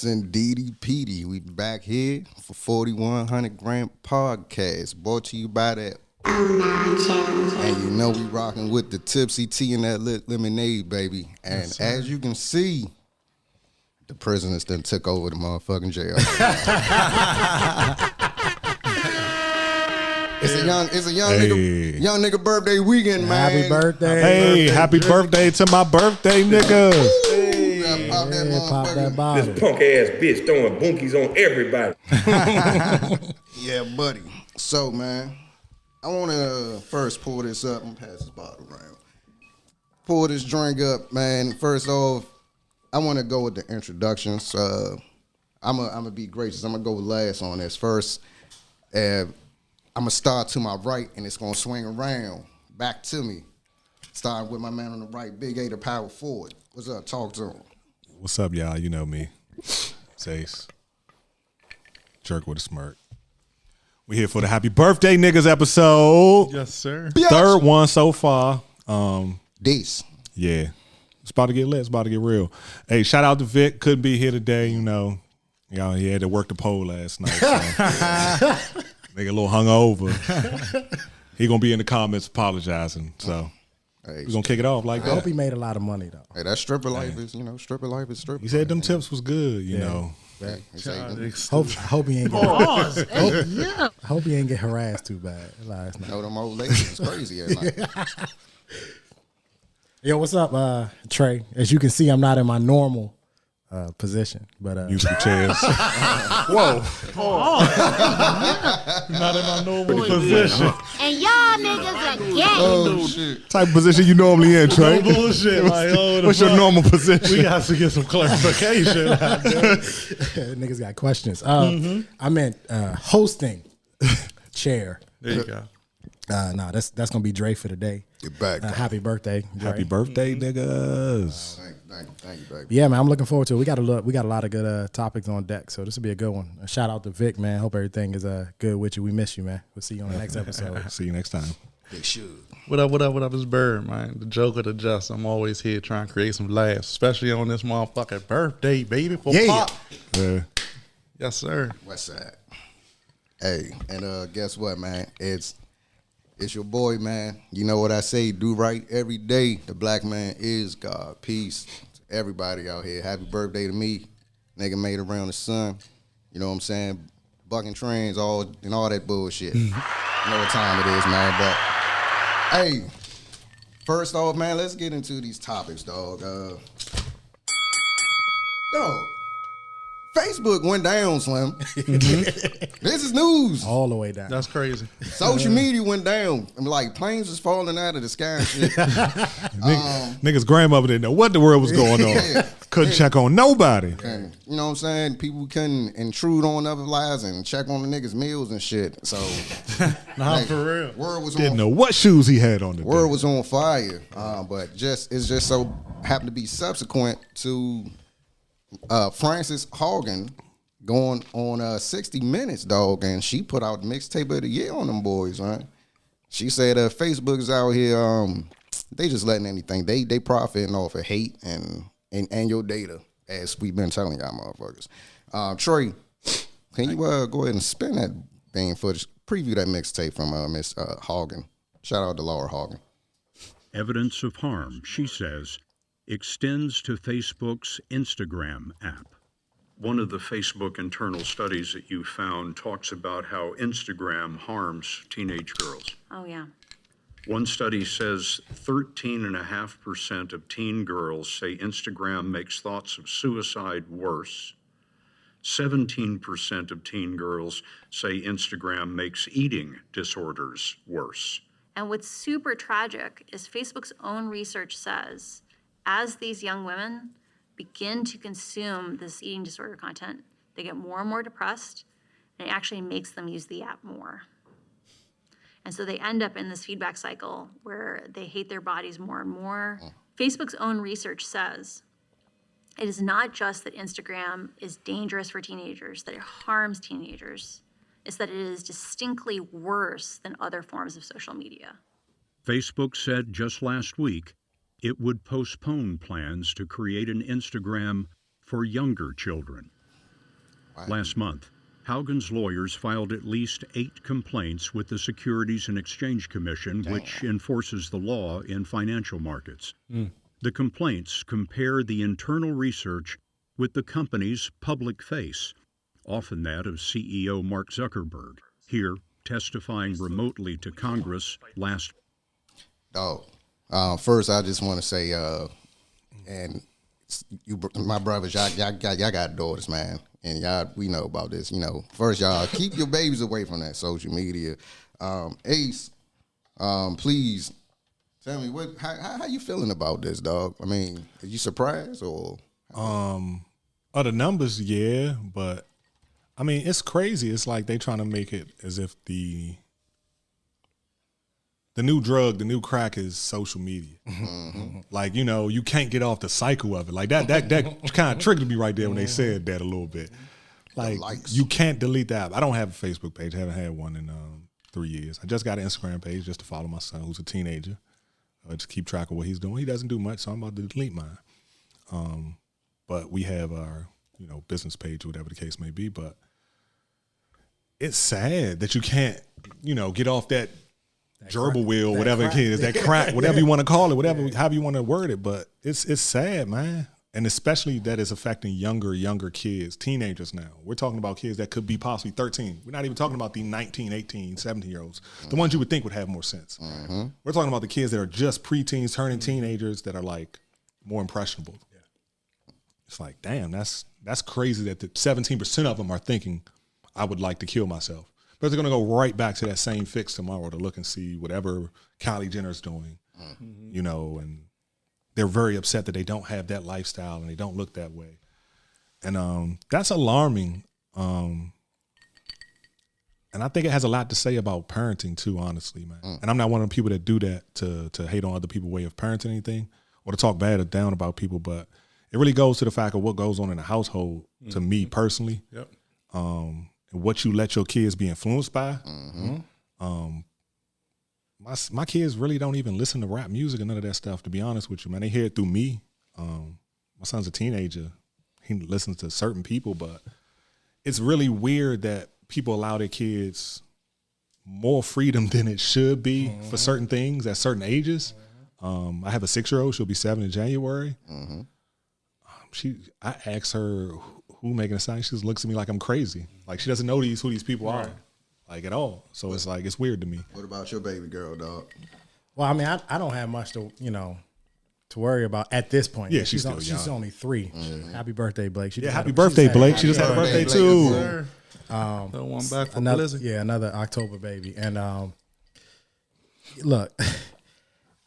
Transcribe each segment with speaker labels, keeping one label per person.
Speaker 1: Yes, indeedy, Petey. We back here for 4100 Gram Podcast, brought to you by that. And you know we rocking with the tipsy tea and that lit lemonade, baby. And yes, as you can see, the prisoners done took over the motherfucking jail. It's a young nigga birthday weekend, man.
Speaker 2: Happy birthday.
Speaker 3: Hey, happy birthday to my birthday niggas.
Speaker 1: Pop that
Speaker 4: bottle. This punk ass bitch throwing bunkies on everybody.
Speaker 1: Yeah, buddy. So, man, I want to first pour this up and pass this bottle around. Pour this drink up, man. First off, I want to go with the introductions. I'm gonna be gracious. I'm gonna go last on this. First, I'm gonna start to my right, and it's gonna swing around back to me. Starting with my man on the right, Big A, the power forward. What's up? Talk to him.
Speaker 3: What's up, y'all? You know me. Sace. Jerk with a smirk. We here for the happy birthday niggas episode.
Speaker 2: Yes, sir.
Speaker 3: Third one so far.
Speaker 1: This.
Speaker 3: Yeah. It's about to get lit. It's about to get real. Hey, shout out to Vic. Couldn't be here today, you know. Y'all, he had to work the pole last night. So. Nigga a little hungover. He gonna be in the comments apologizing. So hey, we're gonna kick it off like that.
Speaker 2: I hope he made a lot of money though.
Speaker 1: Hey, that stripper life is, stripper life is stripper.
Speaker 3: He said them tips was good, you know.
Speaker 2: Hope he ain't get hope he ain't get harassed too bad last night.
Speaker 1: No, them old ladies was crazy at night.
Speaker 2: Yo, what's up, Trey? As you can see, I'm not in my normal position, but
Speaker 3: use the chairs. Whoa! Not in my normal position.
Speaker 5: And y'all niggas are gay.
Speaker 1: Oh shit!
Speaker 3: Type of position you normally in, Trey?
Speaker 2: No bullshit.
Speaker 3: What's your normal position?
Speaker 2: We got to get some clarification. Niggas got questions. I meant hosting chair.
Speaker 6: There you go.
Speaker 2: No, that's gonna be Dre for today.
Speaker 1: Get back.
Speaker 2: Happy birthday, Dre.
Speaker 3: Happy birthday, niggas.
Speaker 1: Thank you, baby.
Speaker 2: Yeah, man, I'm looking forward to it. We got a lot of good topics on deck, so this will be a good one. A shout out to Vic, man. Hope everything is good with you. We miss you, man. We'll see you on the next episode.
Speaker 3: See you next time.
Speaker 1: They should.
Speaker 6: What up, it's Bird, man. The joke of the just. I'm always here trying to create some laughs, especially on this motherfucking birthday, baby. For Pop.
Speaker 3: Yeah.
Speaker 6: Yes, sir.
Speaker 1: West Side. Hey, and guess what, man? It's your boy, man. You know what I say, do right every day. The black man is God. Peace to everybody out here. Happy birthday to me. Nigga made it around the sun. You know what I'm saying? Bucking trains, all that bullshit. You know what time it is, man. But, hey, first off, man, let's get into these topics, dog. Facebook went down, Slim. This is news.
Speaker 2: All the way down.
Speaker 6: That's crazy.
Speaker 1: Social media went down. I mean, like planes was falling out of the sky and shit.
Speaker 3: Niggas' grandmother didn't know what the world was going on.
Speaker 1: Yeah.
Speaker 3: Couldn't check on nobody.
Speaker 1: And, you know what I'm saying? People couldn't intrude on other lives and check on the niggas' meals and shit. So,
Speaker 6: For real.
Speaker 1: Word was
Speaker 3: Didn't know what shoes he had on the
Speaker 1: word was on fire. But it's just so happened to be subsequent to Frances Haugen going on 60 Minutes, dog, and she put out the mixtape of the year on them boys, right? She said Facebook is out here, they just letting anything. They profiting off of hate and your data, as we've been telling y'all motherfuckers. Trey, can you go ahead and spin that thing footage, preview that mixtape from Miss Haugen? Shout out to Laura Haugen.
Speaker 7: Evidence of harm, she says, extends to Facebook's Instagram app. One of the Facebook internal studies that you found talks about how Instagram harms teenage girls.
Speaker 5: Oh, yeah.
Speaker 7: One study says 13.5% of teen girls say Instagram makes thoughts of suicide worse. 17% of teen girls say Instagram makes eating disorders worse.
Speaker 5: And what's super tragic is Facebook's own research says as these young women begin to consume this eating disorder content, they get more and more depressed, and it actually makes them use the app more. And so they end up in this feedback cycle where they hate their bodies more and more. Facebook's own research says it is not just that Instagram is dangerous for teenagers, that it harms teenagers. It's that it is distinctly worse than other forms of social media.
Speaker 7: Facebook said just last week it would postpone plans to create an Instagram for younger children. Last month, Haugen's lawyers filed at least 8 complaints with the Securities and Exchange Commission, which enforces the law in financial markets. The complaints compare the internal research with the company's public face, often that of CEO Mark Zuckerberg, here testifying remotely to Congress last.
Speaker 1: First, I just want to say, and you, my brothers, y'all got daughters, man, and y'all, we know about this. You know, first, y'all keep your babies away from that social media. Ace, please tell me how you feeling about this, dog? I mean, are you surprised or?
Speaker 3: The numbers, yeah, but I mean, it's crazy. It's like they trying to make it as if the new drug, the new crack is social media. Like, you know, you can't get off the cycle of it. Like that kind of triggered me right there when they said that a little bit. Like, you can't delete the app. I don't have a Facebook page. I haven't had one in 3 years. I just got an Instagram page just to follow my son, who's a teenager, to keep track of what he's doing. He doesn't do much, so I'm about to delete mine. But we have our, you know, business page or whatever the case may be. But it's sad that you can't, you know, get off that gerbil wheel, whatever it is, that crack, whatever you want to call it, whatever, however you want to word it. But it's sad, man. And especially that it's affecting younger kids, teenagers now. We're talking about kids that could be possibly 13. We're not even talking about the 19, 18, 17-year-olds, the ones you would think would have more sense. We're talking about the kids that are just preteens, turning teenagers that are like more impressionable. It's like, damn, that's crazy that the 17% of them are thinking, I would like to kill myself. But they're going to go right back to that same fix tomorrow to look and see whatever Kylie Jenner's doing, you know, and they're very upset that they don't have that lifestyle and they don't look that way. And that's alarming. And I think it has a lot to say about parenting too, honestly, man. And I'm not one of the people that do that to hate on other people's way of parenting anything or to talk bad or down about people, but it really goes to the fact of what goes on in the household to me personally. And what you let your kids be influenced by. My kids really don't even listen to rap music and none of that stuff, to be honest with you, man. They hear it through me. My son's a teenager. He listens to certain people, but it's really weird that people allow their kids more freedom than it should be for certain things at certain ages. I have a 6-year-old. She'll be 7 in January. I asked her who making a sign. She just looks at me like I'm crazy. Like she doesn't know who these people are, like at all. So it's like it's weird to me.
Speaker 1: What about your baby girl, dog?
Speaker 2: Well, I mean, I don't have much to to worry about at this point.
Speaker 3: Yeah, she's still young.
Speaker 2: She's only 3. Happy birthday, Blake.
Speaker 3: Happy birthday, Blake. She just had a birthday too.
Speaker 6: The one back from Blizzard.
Speaker 2: Yeah, another October baby. And look,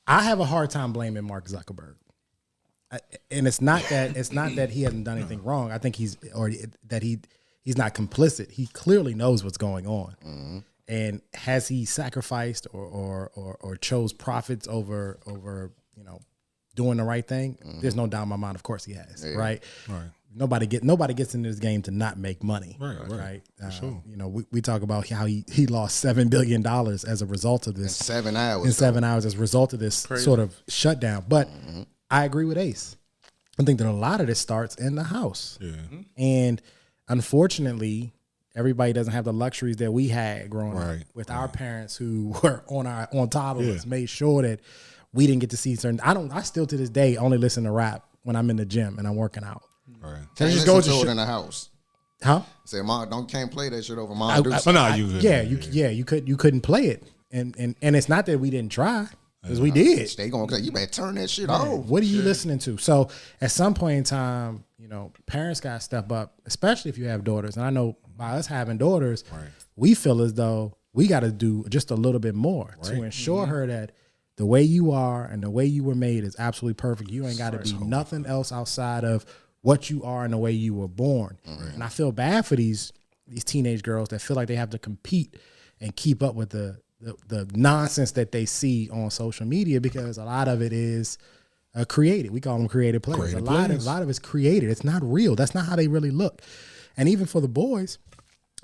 Speaker 2: I have a hard time blaming Mark Zuckerberg. And it's not that he hasn't done anything wrong. I think he's not complicit. He clearly knows what's going on. And has he sacrificed or chose profits over doing the right thing? There's no doubt in my mind. Of course he has. Yeah. Right. Nobody gets into this game to not make money. Right. Sure. We talk about how he lost $7 billion as a result of this.
Speaker 1: In 7 hours.
Speaker 2: In 7 hours as a result of this sort of shutdown. But I agree with Ace. I think that a lot of this starts in the house. Yeah. And unfortunately, everybody doesn't have the luxuries that we had growing up with our parents who were on top of us, made sure that we didn't get to see certain. I still to this day only listen to rap when I'm in the gym and I'm working out.
Speaker 1: Right. Can you just go to it in the house?
Speaker 2: Huh?
Speaker 1: Say, Mom, can't play that shit over my
Speaker 2: you couldn't play it. And it's not that we didn't try. Because we did.
Speaker 1: They gonna you better turn that shit off.
Speaker 2: What are you listening to? So at some point in time, parents gotta step up, especially if you have daughters. And I know by us having daughters, we feel as though we gotta do just a little bit more to ensure her that the way you are and the way you were made is absolutely perfect. You ain't gotta be nothing else outside of what you are and the way you were born. And I feel bad for these teenage girls that feel like they have to compete and keep up with the nonsense that they see on social media, because a lot of it is created. We call them creative players. A lot of it's created. It's not real. That's not how they really look. And even for the boys,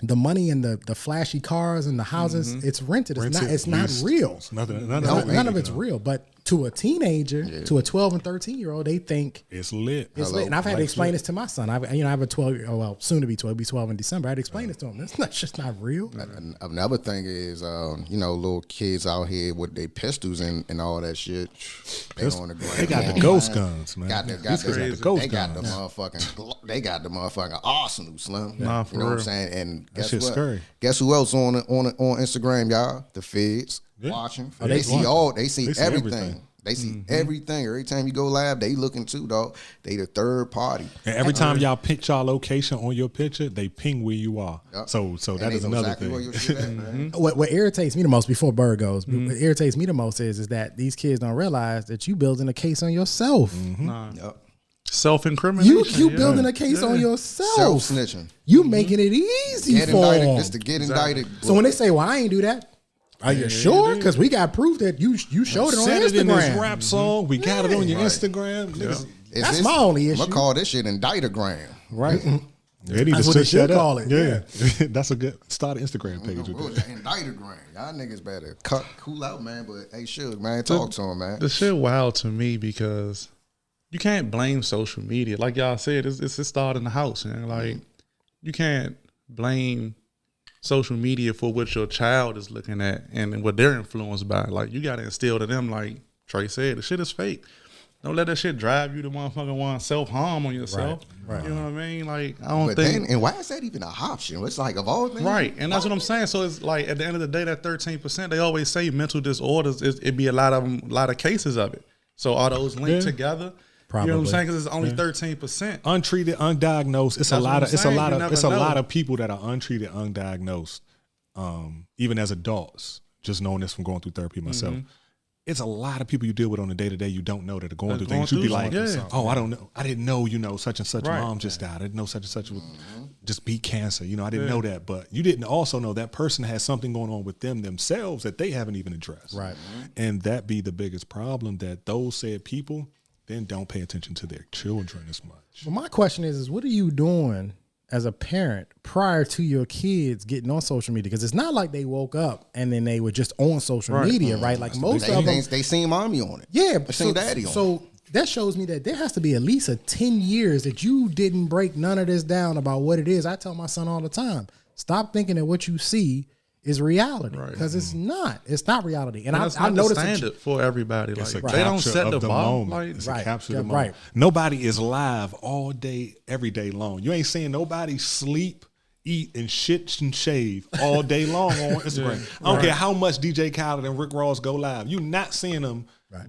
Speaker 2: the money and the flashy cars and the houses, it's rented. It's not real. None of it's real. But to a teenager, to a 12 and 13-year-old, they think
Speaker 3: It's lit.
Speaker 2: it's lit. And I've had to explain this to my son. I have a 12-year-old, well, soon to be 12, be 12 in December. I had to explain this to him. That's just not real.
Speaker 1: Another thing is, little kids out here with their pistols and all that shit. They on the ground.
Speaker 3: They got the ghost guns, man.
Speaker 1: Got the ghost
Speaker 3: guns.
Speaker 1: They got the motherfucking arsenal, Slim.
Speaker 6: Nah, for
Speaker 1: you know what I'm
Speaker 6: real.
Speaker 1: saying? And
Speaker 3: That
Speaker 1: guess
Speaker 3: shit's
Speaker 1: what?
Speaker 3: scary.
Speaker 1: Guess who else on Instagram, y'all? The feds watching.
Speaker 2: Oh,
Speaker 1: They see
Speaker 3: They see everything.
Speaker 1: They see everything. Every time you go live, they looking too, dog. They the third party.
Speaker 3: And every time y'all pick y'all location on your picture, they ping where you are.
Speaker 1: Yep.
Speaker 3: So
Speaker 1: And
Speaker 3: that
Speaker 1: they
Speaker 3: is
Speaker 1: know
Speaker 3: another
Speaker 1: exactly where
Speaker 3: thing.
Speaker 1: your shit at, man.
Speaker 2: What irritates me the most, before Bird goes, what irritates me the most is that these kids don't realize that you building a case on yourself.
Speaker 1: Yep.
Speaker 6: Self-incrimination.
Speaker 2: You building a case on yourself.
Speaker 1: Self-snitching.
Speaker 2: You making it easy
Speaker 1: Get
Speaker 2: for
Speaker 1: indicted
Speaker 2: them.
Speaker 1: just to get indicted.
Speaker 2: So when they say, "Well, I ain't do that," are you sure? Because we got proof that you showed it on
Speaker 3: Said it in this
Speaker 2: Instagram.
Speaker 3: rap song. We got it on your Instagram. Niggas,
Speaker 2: That's my only
Speaker 1: I'm
Speaker 2: issue.
Speaker 1: gonna call this shit indictogram.
Speaker 2: Right?
Speaker 3: they need
Speaker 2: That's
Speaker 3: to
Speaker 2: what they
Speaker 3: switch
Speaker 2: should
Speaker 3: that up.
Speaker 2: call it,
Speaker 3: Yeah, that's a good start. An Instagram page with
Speaker 1: What was
Speaker 3: that.
Speaker 1: that? Indictogram. Y'all niggas better cool out, man. But hey, Suge, man, talk to him, man.
Speaker 6: The shit wild to me because you can't blame social media. Like y'all said, it's started in the house. Man. Like you can't blame social media for what your child is looking at and what they're influenced by. Like you got to instill to them, like Trey said, the shit is fake. Don't let that shit drive you to motherfucking want self-harm on yourself. Right. You know what I mean? Like I don't
Speaker 1: But
Speaker 6: think.
Speaker 1: then, and why is that even an option? It's like of all things,
Speaker 6: Right, and that's what I'm saying. So it's like at the end of the day, that 13%, they always say mental disorders. It be a lot of cases of it. So are those linked together?
Speaker 2: Probably.
Speaker 6: You know what I'm saying? Because it's only 13%.
Speaker 3: Untreated, undiagnosed. It's
Speaker 6: That's what I'm saying. You never
Speaker 3: It's a lot
Speaker 6: know.
Speaker 3: of people that are untreated, undiagnosed. Even as adults, just knowing this from going through therapy myself. It's a lot of people you deal with on a day to day you don't know that are going through things. You'd be like, oh, I don't know. I didn't know, such and such mom just died. I didn't know such and such would just beat cancer. I didn't know that. But you didn't also know that person has something going on with themselves that they haven't even addressed.
Speaker 2: Right.
Speaker 3: And that be the biggest problem, that those said people then don't pay attention to their children as much.
Speaker 2: Well, my question is what are you doing as a parent prior to your kids getting on social media? Because it's not like they woke up and then they were just on social media, right? Like most of them.
Speaker 1: They seen mommy on it.
Speaker 2: Yeah,
Speaker 1: They seen daddy on it.
Speaker 2: So that shows me that there has to be at least 10 years that you didn't break none of this down about what it is. I tell my son all the time, stop thinking that what you see is reality, because it's not. It's not reality. And
Speaker 6: That's
Speaker 2: I
Speaker 6: not the
Speaker 2: noticed
Speaker 6: standard for everybody.
Speaker 3: It's
Speaker 6: Like
Speaker 3: a
Speaker 6: they don't
Speaker 3: capture
Speaker 6: set
Speaker 3: of
Speaker 6: the bar.
Speaker 3: moment.
Speaker 6: Like,
Speaker 3: It's
Speaker 2: Right.
Speaker 3: a capture of
Speaker 2: Yeah,
Speaker 3: the moment.
Speaker 2: right.
Speaker 3: Nobody is live all day, every day long. You ain't seeing nobody sleep, eat, and shit and shave all day long on Instagram. I don't care how much DJ Khaled and Rick Ross go live. You're not seeing them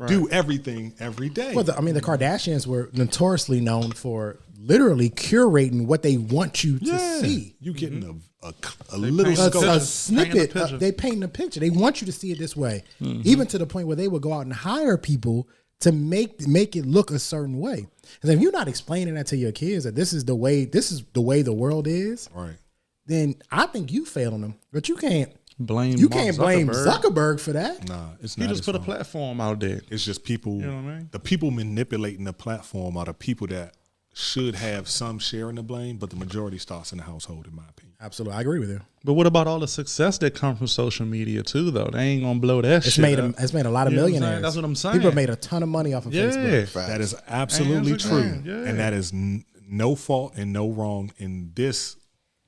Speaker 3: do everything every day.
Speaker 2: Well, the Kardashians were notoriously known for literally curating what they want you to see.
Speaker 3: You getting a little
Speaker 6: paint
Speaker 3: scope.
Speaker 2: A
Speaker 6: a
Speaker 2: snippet.
Speaker 6: picture.
Speaker 2: They paint a picture. They want you to see it this way, even to the point where they would go out and hire people to make it look a certain way. And if you're not explaining that to your kids that this is the way the world is,
Speaker 3: Right.
Speaker 2: then I think you failing them. But you can't
Speaker 6: blame.
Speaker 2: You
Speaker 6: Mark
Speaker 2: can't blame
Speaker 6: Zuckerberg.
Speaker 2: Zuckerberg for that.
Speaker 3: Nah, it's
Speaker 6: He
Speaker 3: not.
Speaker 6: just
Speaker 3: his
Speaker 6: put a
Speaker 3: fault.
Speaker 6: platform out there.
Speaker 3: It's just people.
Speaker 6: You know what I mean?
Speaker 3: The people manipulating the platform are the people that should have some share in the blame, but the majority starts in the household, in my opinion.
Speaker 2: Absolutely, I agree with you.
Speaker 6: But what about all the success that comes from social media too? Though they ain't gonna blow that
Speaker 2: It's
Speaker 6: shit.
Speaker 2: made
Speaker 6: up.
Speaker 2: it's made a lot of
Speaker 6: You know what I'm saying?
Speaker 2: millionaires.
Speaker 6: That's what I'm saying.
Speaker 2: People have made a ton of money off of
Speaker 6: Yeah.
Speaker 2: Facebook.
Speaker 3: That is absolutely
Speaker 6: And
Speaker 3: true,
Speaker 6: Instagram, yeah.
Speaker 3: and that is no fault and no wrong in this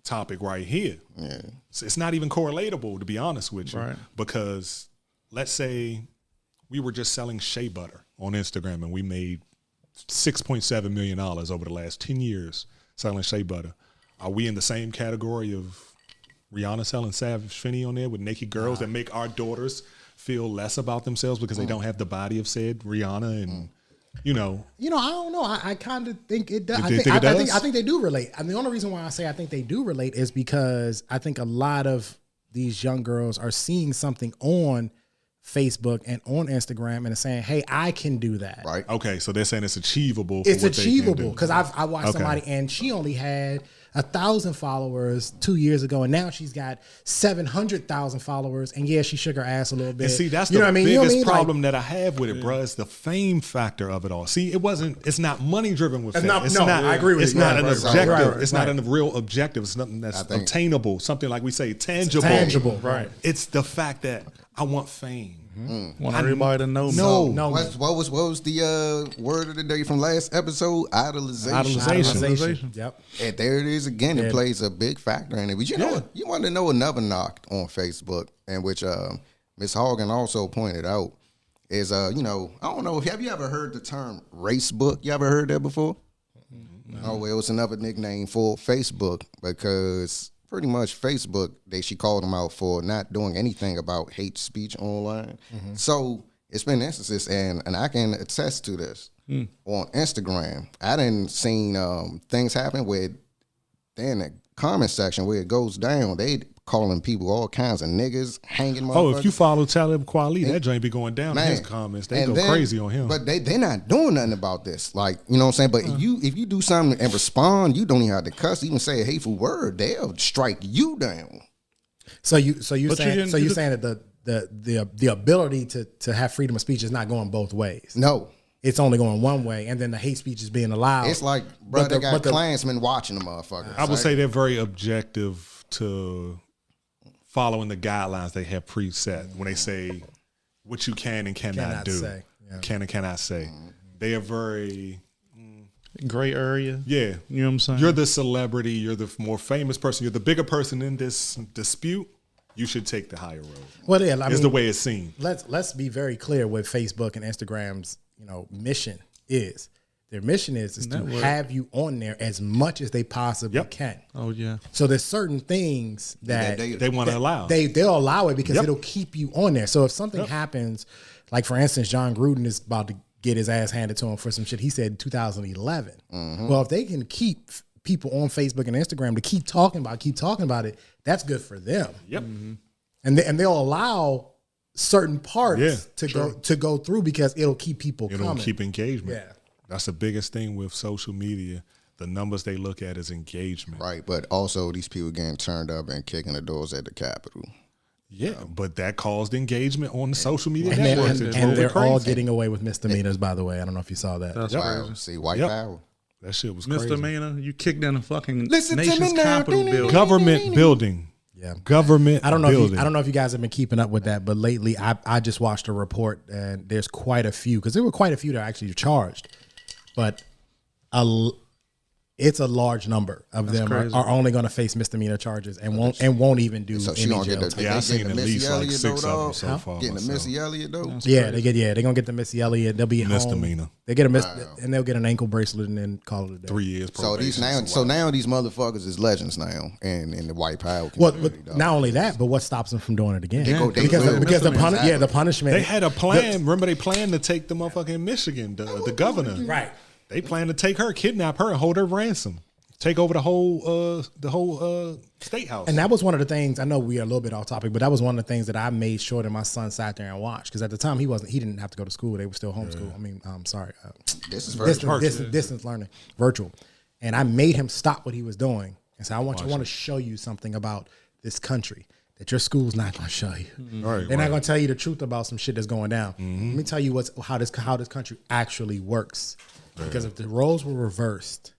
Speaker 3: topic right here.
Speaker 1: Yeah.
Speaker 3: So it's not even correlatable, to be honest with you,
Speaker 6: Right.
Speaker 3: because let's say we were just selling shea butter on Instagram and we made $6.7 million over the last 10 years selling shea butter. Are we in the same category of Rihanna selling Savage Fenty on there with naked girls that make our daughters feel less about themselves because they don't have the body of said Rihanna and, you know.
Speaker 2: I don't know. I kind of think it does.
Speaker 3: You think it does?
Speaker 2: I think they do relate. And the only reason why I say I think they do relate is because I think a lot of these young girls are seeing something on Facebook and on Instagram and are saying, "Hey, I can do that."
Speaker 1: Right.
Speaker 3: Okay, so they're saying it's achievable. For
Speaker 2: It's
Speaker 3: what they can
Speaker 2: achievable
Speaker 3: do.
Speaker 2: because I watched
Speaker 3: Okay.
Speaker 2: somebody and she only had 1,000 followers 2 years ago, and now she's got 700,000 followers. And yeah, she shook her ass a little bit.
Speaker 3: And see, that's
Speaker 2: you
Speaker 3: the
Speaker 2: know what I mean?
Speaker 3: biggest
Speaker 2: You know what I mean?
Speaker 3: problem that I have with it, bruh, is the fame factor of it all. See, it's not money driven with fame.
Speaker 2: I agree with
Speaker 3: it's
Speaker 2: you.
Speaker 3: not
Speaker 2: Right,
Speaker 3: an
Speaker 2: right,
Speaker 3: objective.
Speaker 2: right,
Speaker 3: It's
Speaker 2: right.
Speaker 3: not a real objective. It's nothing that's
Speaker 1: I think-
Speaker 3: obtainable. Something like we say, tangible.
Speaker 2: tangible, right.
Speaker 3: It's the fact that I want fame.
Speaker 6: Want everybody to know me.
Speaker 2: No.
Speaker 1: What was the word of the day from last episode? Idolization.
Speaker 2: Idolization. Yep.
Speaker 1: And there it is again. It plays a big factor in it. But you know what? You want to know another knock on Facebook, and which Ms. Hogan also pointed out, is you know, I don't know, have you ever heard the term racebook? You ever heard that before? No. Oh, well, it was another nickname for Facebook, because pretty much Facebook, she called them out for not doing anything about hate speech online. So it's been instances, and I can attest to this on Instagram. I didn't seen things happen where in the comment section where it goes down, they calling people all kinds of niggas, hanging motherfuckers.
Speaker 3: Oh, if you follow Talib Kweli, that joint be going down in his comments. They go crazy on him.
Speaker 1: But they're not doing nothing about this. Like, you know what I'm saying? But if you do something and respond, you don't even have to cuss, even say a hateful word, they'll strike you down.
Speaker 2: So you're saying that the ability to have freedom of speech is not going both ways.
Speaker 1: No.
Speaker 2: It's only going one way, and then the hate speech is being allowed.
Speaker 1: It's like, bro, they got Klansmen watching the motherfucker.
Speaker 3: I would say they're very objective to following the guidelines they have preset when they say what you can and cannot do.
Speaker 2: Say. Yeah.
Speaker 3: Can and cannot say. They are very
Speaker 6: Gray area.
Speaker 3: Yeah.
Speaker 6: You know what I'm saying?
Speaker 3: You're the celebrity, you're the more famous person, you're the bigger person in this dispute. You should take the higher road.
Speaker 2: Well, yeah, I mean,
Speaker 3: the way it's seen.
Speaker 2: Let's be very clear what Facebook and Instagram's mission is. Their mission is to have you on there as much as they possibly can.
Speaker 6: Oh yeah.
Speaker 2: So there's certain things that
Speaker 3: they want to allow.
Speaker 2: They'll allow it because it'll keep you on there. So if something happens, like for instance, John Gruden is about to get his ass handed to him for some shit he said in 2011. Well, if they can keep people on Facebook and Instagram to keep talking about it, that's good for them.
Speaker 3: Yep.
Speaker 2: And they'll allow certain parts to go through because it'll keep people coming.
Speaker 3: It'll keep engagement.
Speaker 2: Yeah.
Speaker 3: That's the biggest thing with social media. The numbers they look at is engagement.
Speaker 1: Right, but also these people getting turned up and kicking the doors at the Capitol.
Speaker 3: Yeah, but that caused engagement on the social media
Speaker 2: And
Speaker 3: networks.
Speaker 2: they're all getting away with misdemeanors, by the way. I don't know if you saw that.
Speaker 6: That's
Speaker 1: Wow. See, white power.
Speaker 3: That shit was crazy.
Speaker 6: Misdemeanor, you kicked down a fucking
Speaker 1: Listen to me
Speaker 6: nation's
Speaker 1: now.
Speaker 6: Capitol building.
Speaker 3: Government building.
Speaker 2: Yeah.
Speaker 3: Government
Speaker 2: I don't know.
Speaker 3: building.
Speaker 2: I don't know if you guys have been keeping up with that, but lately I just watched a report, and there's quite a few, because there were quite a few that are actually charged, but it's a large number of them are only going to face misdemeanor charges and won't even do
Speaker 1: So she
Speaker 2: any
Speaker 1: gonna
Speaker 2: jail
Speaker 1: get
Speaker 2: time.
Speaker 3: Yeah, I've seen at least like 6 of them so
Speaker 1: Huh?
Speaker 3: far.
Speaker 1: Getting the
Speaker 3: myself.
Speaker 1: Missy Elliott though.
Speaker 2: Yeah, they're gonna get the Missy Elliott. They'll be at
Speaker 3: Misdemeanor.
Speaker 2: home. They get and they'll get an ankle bracelet and then call it a day.
Speaker 3: 3 years
Speaker 1: So
Speaker 3: probation.
Speaker 1: now these motherfuckers is legends now, and in the white power
Speaker 2: Well,
Speaker 1: community.
Speaker 2: but not only that, but what stops them from doing it again?
Speaker 1: They
Speaker 2: because
Speaker 1: will.
Speaker 2: the punishment.
Speaker 3: They had a plan. Remember, they planned to take the motherfucking Michigan, the governor.
Speaker 2: Right.
Speaker 3: They planned to take her, kidnap her, and hold her ransom. Take over the whole state house.
Speaker 2: And that was one of the things. I know we are a little bit off topic, but that was one of the things that I made sure that my son sat there and watched, because at the time he didn't have to go to school. They were still homeschool. I mean, I'm sorry,
Speaker 1: This is virtual.
Speaker 2: distance learning, virtual. And I made him stop what he was doing and say, I want to show you something about this country that your school's not going to show you.
Speaker 3: Right,
Speaker 2: They're not going to tell you the truth about some shit that's going down. Let me tell you how this country actually works. Because if the roles were reversed,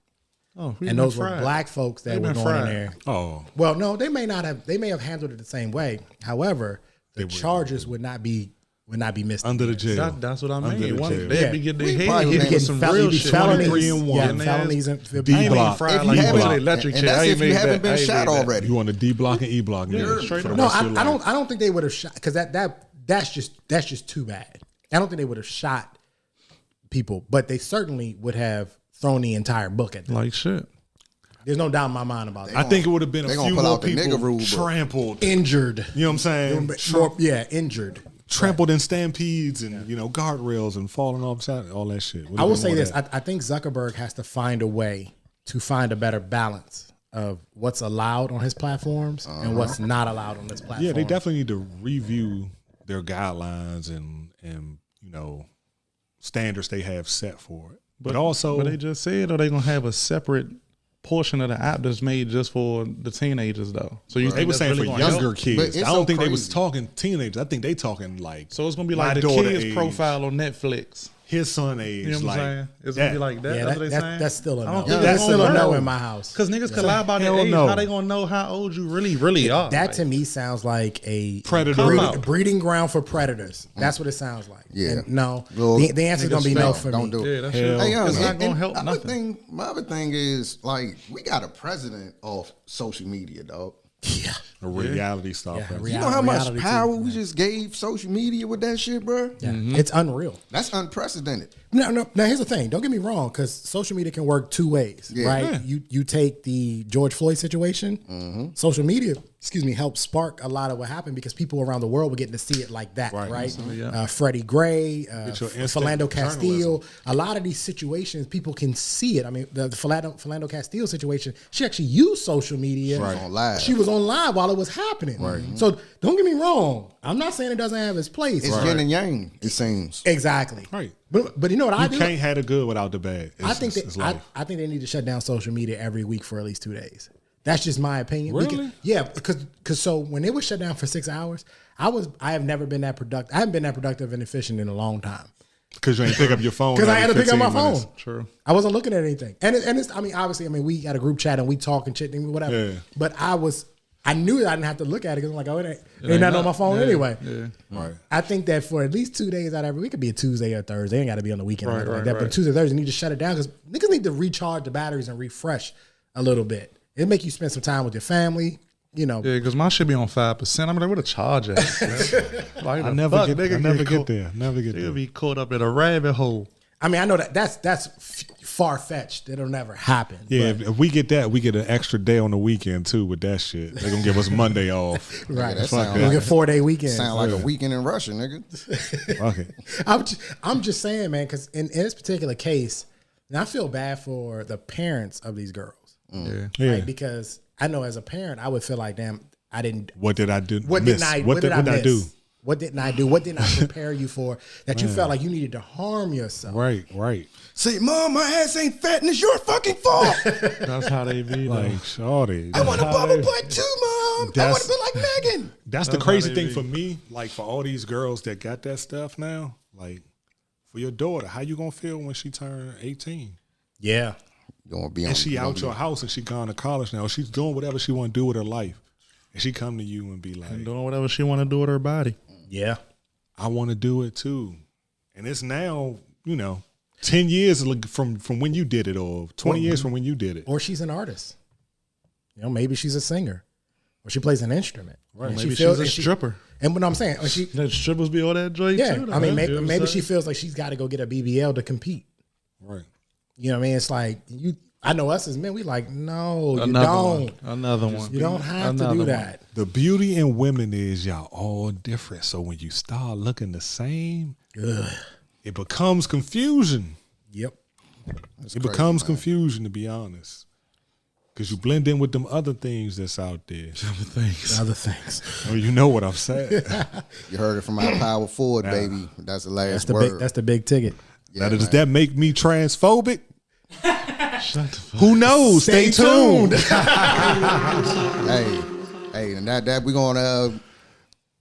Speaker 2: and those were black folks that were going in there.
Speaker 3: Oh,
Speaker 2: Well, no, they may not have. They may have handled it the same way. However, the charges would not be misdemeanors.
Speaker 3: under the jail.
Speaker 6: That's what I
Speaker 3: Under
Speaker 6: mean.
Speaker 3: the jail.
Speaker 6: They'd be getting their
Speaker 1: probably
Speaker 6: head
Speaker 1: would
Speaker 6: hit
Speaker 1: be
Speaker 6: with some real shit.
Speaker 2: felonies,
Speaker 3: 23 and 1.
Speaker 2: yeah, felonies and
Speaker 6: I ain't even
Speaker 3: block.
Speaker 6: fried
Speaker 1: If
Speaker 6: like
Speaker 1: you
Speaker 6: you
Speaker 1: haven't-
Speaker 6: to the electric
Speaker 1: and
Speaker 6: chair.
Speaker 1: that's
Speaker 6: I ain't
Speaker 1: if you
Speaker 6: made
Speaker 1: haven't
Speaker 6: that.
Speaker 1: been
Speaker 6: I ain't
Speaker 1: shot
Speaker 6: made that.
Speaker 1: already.
Speaker 3: You want to D block and E block niggas
Speaker 6: straight
Speaker 3: for
Speaker 6: up.
Speaker 3: the
Speaker 2: No,
Speaker 3: rest of your life.
Speaker 2: I don't think they would have shot, because that's just too bad. I don't think they would have shot people, but they certainly would have thrown the entire book at them.
Speaker 6: Like shit.
Speaker 2: There's no doubt in my mind about
Speaker 3: I
Speaker 2: that.
Speaker 3: think it would have been
Speaker 1: They
Speaker 3: a
Speaker 1: gonna
Speaker 3: few
Speaker 1: pull
Speaker 3: more
Speaker 1: out the nigga
Speaker 3: people
Speaker 1: rule book.
Speaker 3: trampled.
Speaker 2: Injured.
Speaker 3: You know what I'm saying?
Speaker 2: Injured.
Speaker 3: Trampled in stampedes and guardrails and falling off side, all that shit.
Speaker 2: I will say this: I think Zuckerberg has to find a way to find a better balance of what's allowed on his platforms and what's not allowed on his platform.
Speaker 3: Yeah, they definitely need to review their guidelines and standards they have set for it. But also,
Speaker 6: But they just said, are they gonna have a separate portion of the app that's made just for the teenagers though? So you
Speaker 3: they
Speaker 6: think
Speaker 3: were
Speaker 6: that's
Speaker 3: saying
Speaker 6: really
Speaker 3: for
Speaker 6: gonna help?
Speaker 3: younger
Speaker 1: But
Speaker 3: kids.
Speaker 1: it's
Speaker 3: I don't
Speaker 1: so
Speaker 3: think they was
Speaker 1: crazy.
Speaker 3: talking teenagers. I think they talking like
Speaker 6: So it's gonna be
Speaker 3: my
Speaker 6: like the
Speaker 3: daughter
Speaker 6: kids'
Speaker 3: age.
Speaker 6: profile on Netflix.
Speaker 3: his son age.
Speaker 6: You know what
Speaker 3: like
Speaker 6: I'm saying? It's gonna be like that.
Speaker 2: Yeah,
Speaker 6: That's what they saying.
Speaker 2: that's still a
Speaker 6: I
Speaker 2: no.
Speaker 6: don't think
Speaker 2: That's
Speaker 6: it's
Speaker 2: still a
Speaker 6: gonna
Speaker 2: no
Speaker 6: work.
Speaker 2: in my house.
Speaker 6: Because niggas can lie about their
Speaker 3: Hell
Speaker 6: age.
Speaker 3: no.
Speaker 6: How they gonna know how old you really are?
Speaker 2: That
Speaker 6: Like,
Speaker 2: to me sounds like a
Speaker 3: Predator.
Speaker 2: breeding ground for predators. That's what it sounds like.
Speaker 1: Yeah.
Speaker 2: And no,
Speaker 1: Well,
Speaker 2: the answer is gonna be no for
Speaker 1: don't
Speaker 2: me.
Speaker 1: do it.
Speaker 6: yeah, that
Speaker 3: Hell.
Speaker 6: shit.
Speaker 1: Hey,
Speaker 6: It's not
Speaker 1: and
Speaker 6: gonna help
Speaker 1: other
Speaker 6: nothing.
Speaker 1: my other thing is like we got a president of social media, dog.
Speaker 2: Yeah.
Speaker 3: A reality star.
Speaker 2: Yeah,
Speaker 3: president.
Speaker 1: You know how much
Speaker 2: reality
Speaker 1: power
Speaker 2: TV,
Speaker 1: we just gave social media with that shit, bro?
Speaker 2: Yeah. It's unreal.
Speaker 1: That's unprecedented.
Speaker 2: No. Now here's the thing. Don't get me wrong, because social media can work two ways,
Speaker 1: Yeah.
Speaker 2: right?
Speaker 3: Yeah.
Speaker 2: You take the George Floyd situation. Social media, helped spark a lot of what happened because people around the world were getting to see it like that, right?
Speaker 6: Yeah.
Speaker 2: Freddie Gray,
Speaker 3: Get your instant
Speaker 2: Philando Castile.
Speaker 3: journalism.
Speaker 2: A lot of these situations, people can see it. I mean, the Philando Castile situation, she actually used social media.
Speaker 1: Right. On live.
Speaker 2: She was on live while it was happening. Right. So don't get me wrong. I'm not saying it doesn't have its place.
Speaker 1: It's yin and yang, it seems.
Speaker 2: Exactly.
Speaker 3: Right.
Speaker 2: But you know what I
Speaker 3: You
Speaker 2: do?
Speaker 3: can't have the good without the bad.
Speaker 2: I think
Speaker 3: it's
Speaker 2: that
Speaker 3: life.
Speaker 2: I think they need to shut down social media every week for at least 2 days. That's just my opinion.
Speaker 3: Really?
Speaker 2: Because so when it was shut down for 6 hours, I have never been that productive. I haven't been that productive and efficient in a long time.
Speaker 3: Because you ain't pick up your phone.
Speaker 2: Because I
Speaker 3: every
Speaker 2: had to pick up my
Speaker 3: 15 minutes.
Speaker 2: phone.
Speaker 6: True.
Speaker 2: I wasn't looking at anything. And it's obviously we got a group chat and we talk and shit and whatever.
Speaker 3: Yeah.
Speaker 2: But I knew that I didn't have to look at it because I'm like, oh, it ain't nothing on my phone anyway.
Speaker 6: Yeah.
Speaker 3: Right.
Speaker 2: I think that for at least 2 days out of every week, it could be a Tuesday or Thursday. It ain't got to be on the weekend or
Speaker 6: Right,
Speaker 2: anything like
Speaker 6: right,
Speaker 2: that.
Speaker 6: right.
Speaker 2: But Tuesday, Thursday, you need to shut it down because niggas need to recharge the batteries and refresh a little bit. It make you spend some time with your family. You know,
Speaker 6: Yeah, because my shit be on 5%. I'm like, what a charge at? Like,
Speaker 3: I
Speaker 6: the
Speaker 3: never
Speaker 6: fuck,
Speaker 3: get.
Speaker 6: nigga
Speaker 3: I never
Speaker 6: caught-
Speaker 3: get there. Never get
Speaker 6: Nigga
Speaker 3: there.
Speaker 6: be caught up in a rabbit hole.
Speaker 2: I mean, I know that's far fetched. It'll never happen.
Speaker 3: Yeah,
Speaker 2: but-
Speaker 3: if we get that, we get an extra day on the weekend too with that shit. They're gonna give us Monday off.
Speaker 2: right.
Speaker 1: that
Speaker 2: Fuck
Speaker 1: sound
Speaker 2: that.
Speaker 1: like-
Speaker 2: We'll get 4-day weekend.
Speaker 1: Sound like a weekend in Russia, nigga.
Speaker 3: Okay.
Speaker 2: I'm just saying, man, because in this particular case, and I feel bad for the parents of these girls,
Speaker 6: Yeah.
Speaker 3: Yeah.
Speaker 2: right? Because I know as a parent, I would feel like, damn, I didn't.
Speaker 3: What did I do?
Speaker 2: What
Speaker 3: miss?
Speaker 2: didn't I?
Speaker 3: What
Speaker 2: What did I
Speaker 3: what
Speaker 2: miss?
Speaker 3: do?
Speaker 2: What didn't I do? What didn't I prepare you for that you felt like you needed to harm yourself?
Speaker 3: Right. Right.
Speaker 1: Say, Mom, my ass ain't fat and it's your fucking fault.
Speaker 6: That's how they be.
Speaker 3: Like,
Speaker 6: Like,
Speaker 3: shorty.
Speaker 1: I want a bubble butt too, Mom. I want
Speaker 3: That's-
Speaker 1: to be like Megan.
Speaker 3: That's the
Speaker 6: That's how
Speaker 3: crazy
Speaker 6: they
Speaker 3: thing
Speaker 6: be.
Speaker 3: for me. Like for all these girls that got that stuff now, like for your daughter, how you gonna feel when she turn 18
Speaker 2: Yeah.
Speaker 1: Gonna be on,
Speaker 3: and she
Speaker 1: gonna
Speaker 3: out
Speaker 1: be-
Speaker 3: your house and she gone to college now? She's doing whatever she want to do with her life, and she come to you and be like,
Speaker 6: doing whatever she want to do with her body.
Speaker 2: Yeah.
Speaker 3: I want to do it too. And it's now, 10 years from when you did it, or 20 years from when you did it.
Speaker 2: Or she's an artist. You know, maybe she's a singer, or she plays an instrument. Right.
Speaker 6: Maybe she's a stripper.
Speaker 2: And what I'm saying, or she,
Speaker 6: That strippers be all that joint
Speaker 2: yeah.
Speaker 6: too. though,
Speaker 2: I mean,
Speaker 6: man. You know what
Speaker 2: maybe
Speaker 6: I'm
Speaker 2: she
Speaker 6: saying?
Speaker 2: feels like she's got to go get a BBL to compete.
Speaker 3: Right.
Speaker 2: You know what I mean? It's like I know us as men, we like, no, you
Speaker 6: Another
Speaker 2: don't.
Speaker 6: one. Another one.
Speaker 2: You don't have to
Speaker 6: Another
Speaker 2: do
Speaker 6: one.
Speaker 2: that.
Speaker 3: The beauty in women is y'all all different. So when you start looking the same, it becomes confusion.
Speaker 2: Yep.
Speaker 3: It becomes confusion, to be honest. Because you blend in with them other things that's out there.
Speaker 2: Other things.
Speaker 3: I mean, you know what I'm saying.
Speaker 1: You heard it from our power forward, baby. That's the last
Speaker 2: That's the
Speaker 1: word.
Speaker 2: big. That's the big ticket.
Speaker 3: Now, does that make me transphobic? Who knows? Stay tuned.
Speaker 1: Hey, and that we gonna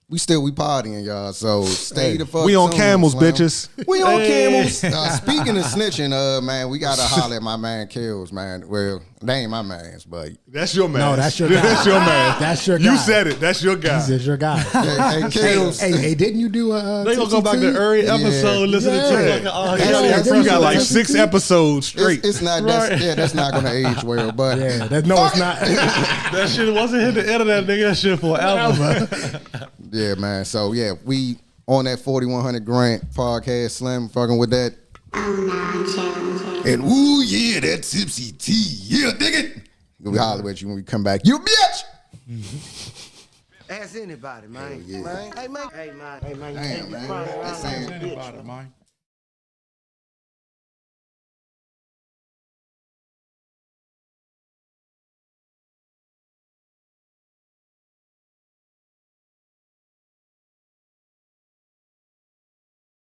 Speaker 1: we partying, y'all. So stay the fuck.
Speaker 3: We on
Speaker 1: tuned,
Speaker 3: camels,
Speaker 1: Slim.
Speaker 3: bitches.
Speaker 1: We on camels. Speaking of snitching, man, we gotta holler at my man Kills, man. Well, they ain't my mans, but
Speaker 3: That's your man.
Speaker 2: No, that's your guy.
Speaker 3: That's your man.
Speaker 2: That's your
Speaker 3: You
Speaker 2: guy.
Speaker 3: said it. That's your guy.
Speaker 2: This is your guy.
Speaker 1: hey, Kills.
Speaker 2: hey, didn't you do a?
Speaker 6: They gonna go back to every episode listening to
Speaker 2: Yeah.
Speaker 6: fucking R.
Speaker 2: Yeah.
Speaker 6: Kelly.
Speaker 2: Yeah.
Speaker 3: You got like
Speaker 2: Yeah.
Speaker 3: 6 episodes straight.
Speaker 1: It's not. That's not gonna age well. But
Speaker 2: Yeah, no, it's not.
Speaker 6: That shit wasn't hit the internet, nigga. That shit forever.
Speaker 1: yeah, man. So yeah, we on that 4100 Grant podcast, Slim, fucking with that. And ooh yeah, that tipsy tea. Yeah, dig it. We holler at you when we come back. You bitch.
Speaker 8: Ask anybody, man.
Speaker 1: Yeah.
Speaker 8: Man. Hey, man. Hey, man. Hey, man.
Speaker 1: Damn, man. That sound-
Speaker 6: Anybody, man.